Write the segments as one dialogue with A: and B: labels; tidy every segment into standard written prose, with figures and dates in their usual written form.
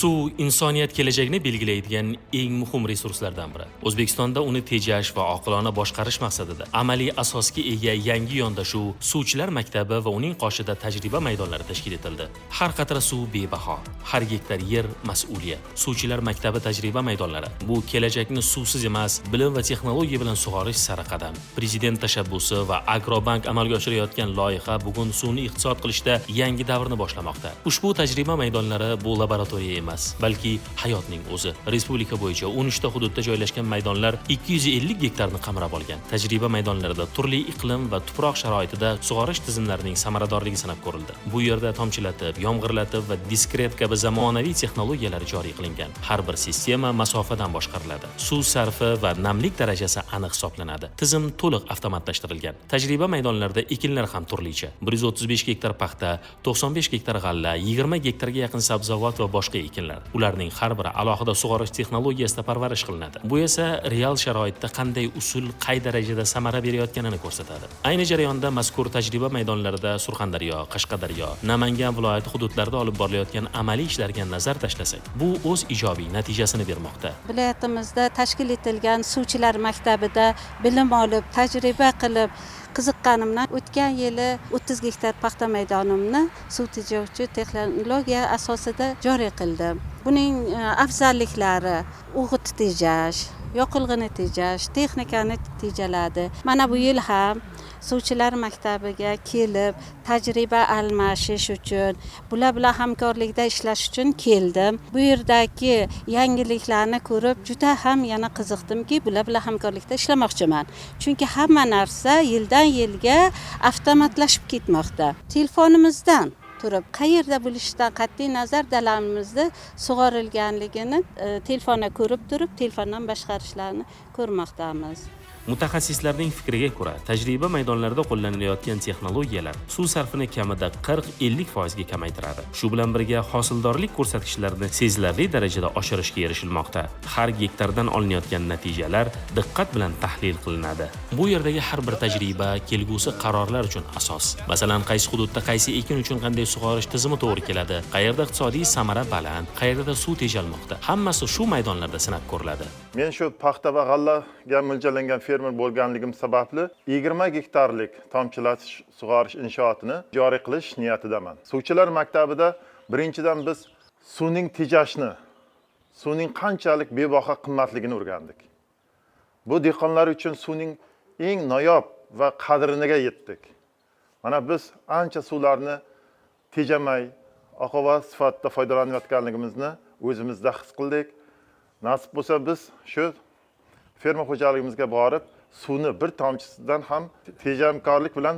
A: Suv insoniyat kelajagini belgilaydigan eng muhim resurslardan biri. O'zbekistonda uni tejash va oqilona boshqarish maqsadida amaliy asosga ega yangi yondashuv Suvchilar maktabi va uning qoshida tajriba maydonlari tashkil etildi. Har qatra suv bebaho, har gektar yer mas'uliyat. Suvchilar maktabi tajriba maydonlari bu kelajakni suvsiz emas, bilim va texnologiya bilan sug'orish sari qadam. Prezident tashabbusi va Agrobank amalga oshirayotgan loyiha bugun suvni iqtisod qilishda yangi davrni boshlamoqda. Ushbu tajriba maydonlari bu laboratoriya emas, balki hayotning o'zi. Respublika bo'yicha 13 ta hududda joylashgan maydonlar 250 gektarni qamrab olgan. Tajriba maydonlarida turli iqlim va tuproq sharoitida sug'orish tizimlarining samaradorligi sinab ko'rildi. Bu yerda tomchilatib, yomg'irlatib va diskret kabi zamonaviy texnologiyalar joriy qilingan. Har bir sistema masofadan boshqariladi. Suv sarfi va namlik darajasi aniq hisoblanadi. Tizim to'liq avtomatlashtirilgan. Tajriba maydonlarida ekinlar ham turlicha. 135 gektar paxta, 95 gektar g'alla, 20 gektarga yaqin sabzavot va boshqa ekinlar. Ularning har biri alohida sug'orish texnologiyasida parvarish qilinadi. Bu esa real sharoitda qanday usul, qay darajada samara berayotganini ko'rsatadi. Ayni jarayonda mazkur tajriba maydonlarida Surxondaryo, Qashqadaryo, Namangan viloyati hududlarida olib borilayotgan amaliy ishlarga nazar tashlasak, bu o'z ijobiy natijasini bermoqda.
B: Viloyatimizda tashkil etilgan Suvchilar maktabida bilim olib, tajriba qilib qiziqqanimdan o'tgan yili 30 gektar paxta maydonimni suv tejovchi texnologiya asosida joriy qildim. Buning afzalliklari o'g'it tejash, yoqilg'ini tejash, texnikani tejaladi. Mana bu yil ham Suvchilar maktabiga kelib, tajriba almashish uchun, bular bilan hamkorlikda ishlash uchun keldim. Bu yerdagi yangiliklarni ko'rib, juda ham yana qiziqdimki, bular bilan hamkorlikda ishlamoqchiman. Chunki hamma narsa yildan yilga avtomatlashib ketmoqda. Telefonimizdan turib, qayerda bo'lishidan qat'iy nazar dalamizda sug'orilganligini telefonda ko'rib turib, telefondan boshqarishlarini ko'rmoqdamiz.
A: Mutaxassislarning fikriga ko'ra, tajriba maydonlarida qo'llanilayotgan texnologiyalar suv sarfini kamida 40-50% ga kamaytiradi. Shu bilan birga hosildorlik ko'rsatkichlarini sezilarli darajada oshirishga erishilmoqda. Har gektardan olinayotgan natijalar diqqat bilan tahlil qilinadi. Bu yerdagi har bir tajriba kelgusi qarorlar uchun asos. Masalan, qaysi hududda qaysi ekin uchun qanday sug'orish tizimi to'g'ri keladi, qayerda iqtisodiy samara baland, qayerda suv tejalmoqda. Hammasi shu maydonlarda sinab ko'riladi.
C: Men shu paxta va g'allaga mo'ljallangan fermer bo'lganligim sababli 20 gektarlik tomchilatish sug'orish inshootini joriy qilish niyatidaman. Suvchilar maktabida birinchidan biz suvning tejashni, suvning qanchalik bebaho qimmatligini o'rgandik. Bu dehqonlar uchun suvning eng noyob va qadriniga yetdik. Mana biz ancha suvlarni tejamay, oqova sifatida foydalanayotganligimizni o'zimizda his qildik. Nasib bo'lsa biz shu ferma xo'jaligimizga borib, suvni bir tomchisidan ham tejamkorlik bilan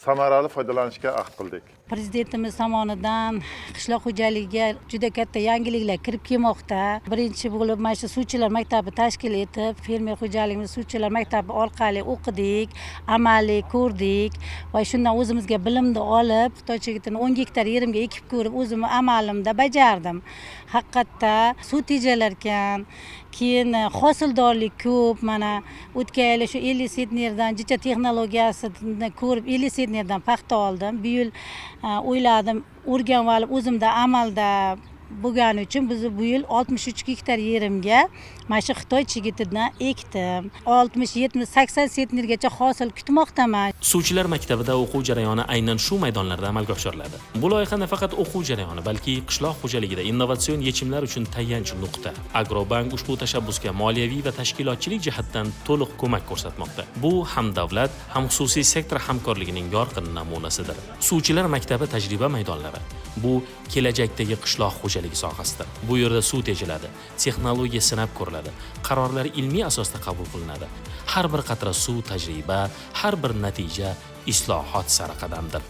C: samarali foydalanishga ahd qildik.
D: Prezidentimiz tomonidan qishloq xo'jaligiga juda katta yangiliklar kirib kelmoqda. Birinchi bo'lib mana shu Suvchilar maktabi tashkil etib, fermer xo'jaligimiz Suvchilar maktabi orqali o'qidik, amaliy ko'rdik va shundan o'zimizga bilimni olib, Xitoychigitini 10 gektar yerimga ekib ko'rib, o'zim amalimda bajardim. Haqiqatda suv tejalarkan, keyin hosildorlik ko'p. Mana o'tgan yil shu 50 sentnerdan jicha texnologiyasini ko'rib 50 sentnerdan paxta oldim. Bu yil o'yladim, o'rganib olib o'zimda amalda bo'lgani uchun biz bu yil 63 gektar yerimga mana shu Xitoy chigitidan ekdim. 60, 70, 80 sentnergacha hosil kutmoqdaman.
A: Suvchilar maktabida o'quv jarayoni aynan shu maydonlarda amalga oshiriladi. Bu loyiha nafaqat o'quv jarayoni, balki qishloq xo'jaligida innovatsion yechimlar uchun tayanch nuqta. Agrobank ushbu tashabbusga moliyaviy va tashkilotchilik jihatdan to'liq ko'mak ko'rsatmoqda. Bu ham davlat, ham xususiy sektor hamkorligining yorqin namunasidir. Suvchilar maktabi tajriba maydonlari bu kelajakdagi qishloq xo'jaligi sohasidir. Bu yerda suv tejiladi, texnologiya sinab ko'riladi, qarorlar ilmiy asosda qabul qilinadi. Har bir qatra suv tajriba, har bir natija islohot sari qadamdir.